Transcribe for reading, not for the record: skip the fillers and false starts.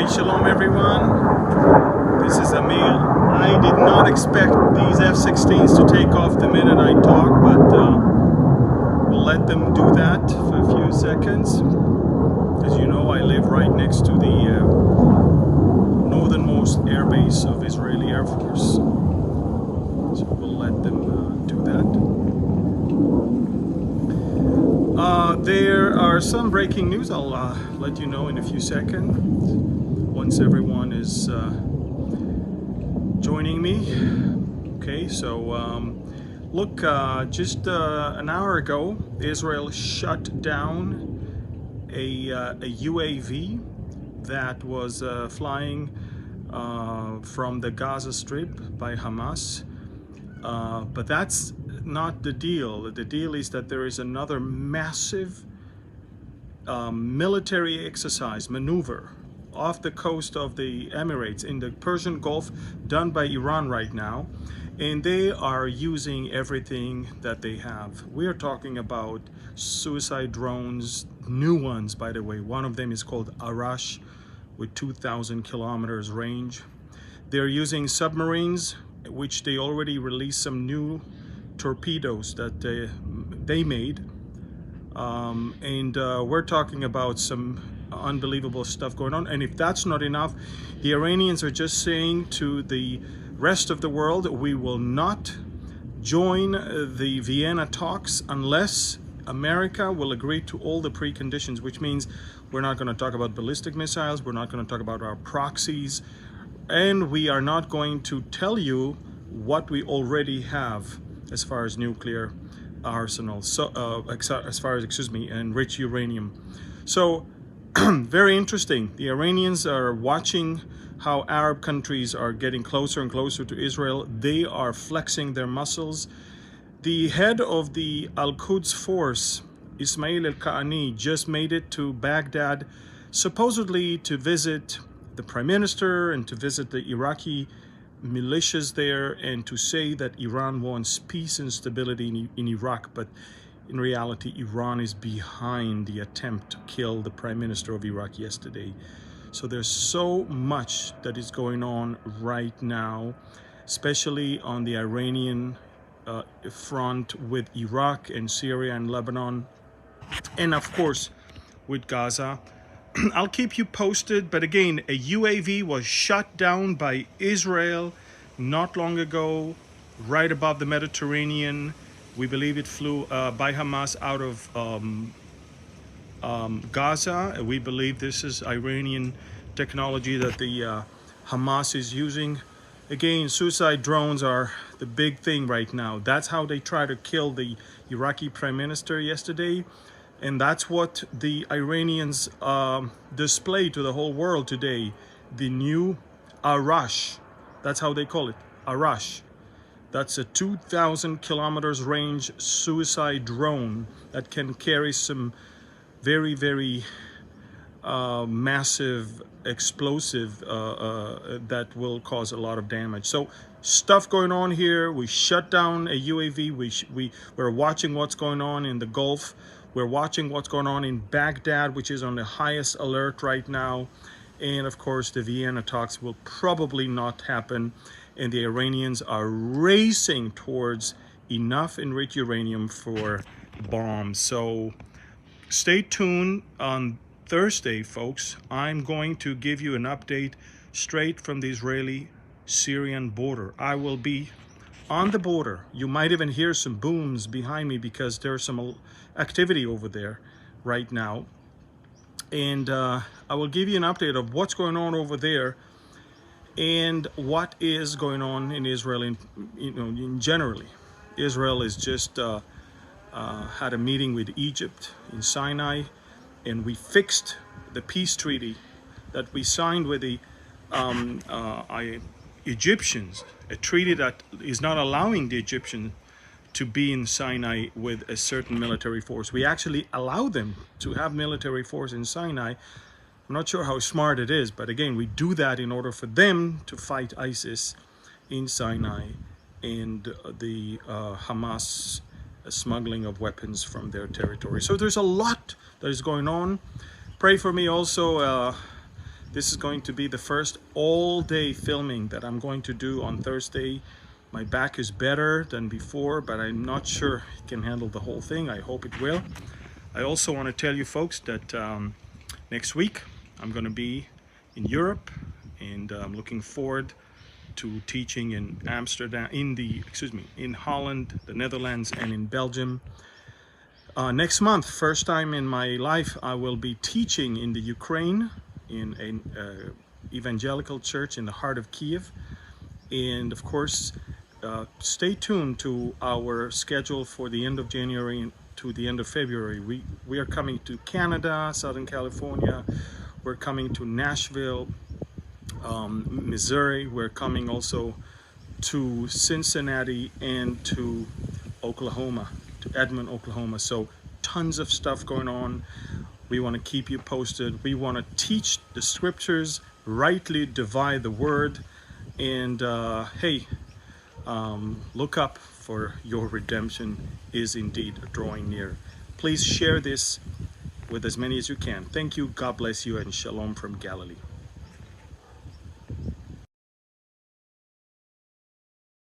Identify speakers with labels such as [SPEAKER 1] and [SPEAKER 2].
[SPEAKER 1] Okay, shalom everyone. This is Amir. I did not expect these F-16s to take off the minute I talk, but we'll let them do that for a few seconds. As you know, I live right next to the northernmost airbase of Israeli Air Force. So we'll let them do that. There are some breaking news. I'll let you know in a few seconds once everyone is joining me. Okay, so look, just an hour ago, Israel shut down a UAV that was flying from the Gaza Strip by Hamas. But that's not the deal. The deal is that there is another massive military exercise maneuver off the coast of the Emirates in the Persian Gulf done by Iran right now, and they are using everything that they have. We are talking about suicide drones, new ones by the way. One of them is called Arash with 2,000 kilometers range. They're using submarines, which they already released some new torpedoes that they made, and we're talking about some unbelievable stuff going on. And if that's not enough, the Iranians are just saying to the rest of the world, we will not join the Vienna talks unless America will agree to all the preconditions, which means we're not going to talk about ballistic missiles, we're not going to talk about our proxies, and we are not going to tell you what we already have as far as nuclear arsenal, so as far as, enriched uranium. So very interesting. The Iranians are watching how Arab countries are getting closer and closer to Israel. They are flexing their muscles. The head of the Al-Quds force, Ismail al-Qaani, just made it to Baghdad, supposedly to visit the prime minister and to visit the Iraqi militias there and to say that Iran wants peace and stability in Iraq. But in reality, Iran is behind the attempt to kill the prime minister of Iraq yesterday. So there's so much that is going on right now, especially on the Iranian front with Iraq and Syria and Lebanon, and of course with Gaza. I'll keep you posted, but again, a UAV was shot down by Israel not long ago, right above the Mediterranean. We believe it flew by Hamas out of Gaza. We believe this is Iranian technology that the Hamas is using. Again, suicide drones are the big thing right now. That's how they try to kill the Iraqi prime minister yesterday. And that's what the Iranians display to the whole world today. The new Arash, that's how they call it, Arash. That's a 2,000 kilometers range suicide drone that can carry some very, very massive explosive that will cause a lot of damage. So stuff going on here. We shut down a UAV. We're watching what's going on in the Gulf. We're watching what's going on in Baghdad, which is on the highest alert right now. And of course, the Vienna talks will probably not happen. And the Iranians are racing towards enough enriched uranium for bombs. So stay tuned on Thursday, folks. I'm going to give you an update straight from the Israeli-Syrian border. I will be on the border. You might even hear some booms behind me because there's some activity over there right now. And I will give you an update of what's going on over there and what is going on in Israel in generally. Israel is just had a meeting with Egypt in Sinai, and we fixed the peace treaty that we signed with the Egyptians, a treaty that is not allowing the Egyptians to be in Sinai with a certain military force. We actually allow them to have military force in Sinai. I'm not sure how smart it is, but again, we do that in order for them to fight ISIS in Sinai and the Hamas smuggling of weapons from their territory. So there's a lot that is going on. Pray for me also. This is going to be the first all-day filming that I'm going to do on Thursday. My back is better than before, but I'm not sure it can handle the whole thing. I hope it will. I also want to tell you folks that next week I'm going to be in Europe, and I'm looking forward to teaching in Amsterdam, in Holland, the Netherlands, and in Belgium. Next month, first time in my life, I will be teaching in the Ukraine in an evangelical church in the heart of Kiev. And of course, stay tuned to our schedule for the end of January to the end of February. We are coming to Canada, Southern California. We're coming to Nashville, Missouri. We're coming also to Cincinnati and to Oklahoma, to Edmond, Oklahoma. So tons of stuff going on. We want to keep you posted. We want to teach the scriptures, rightly divide the word, and hey, look up, for your redemption is indeed drawing near. Please share this with as many as you can. Thank you. God bless you, and shalom from Galilee.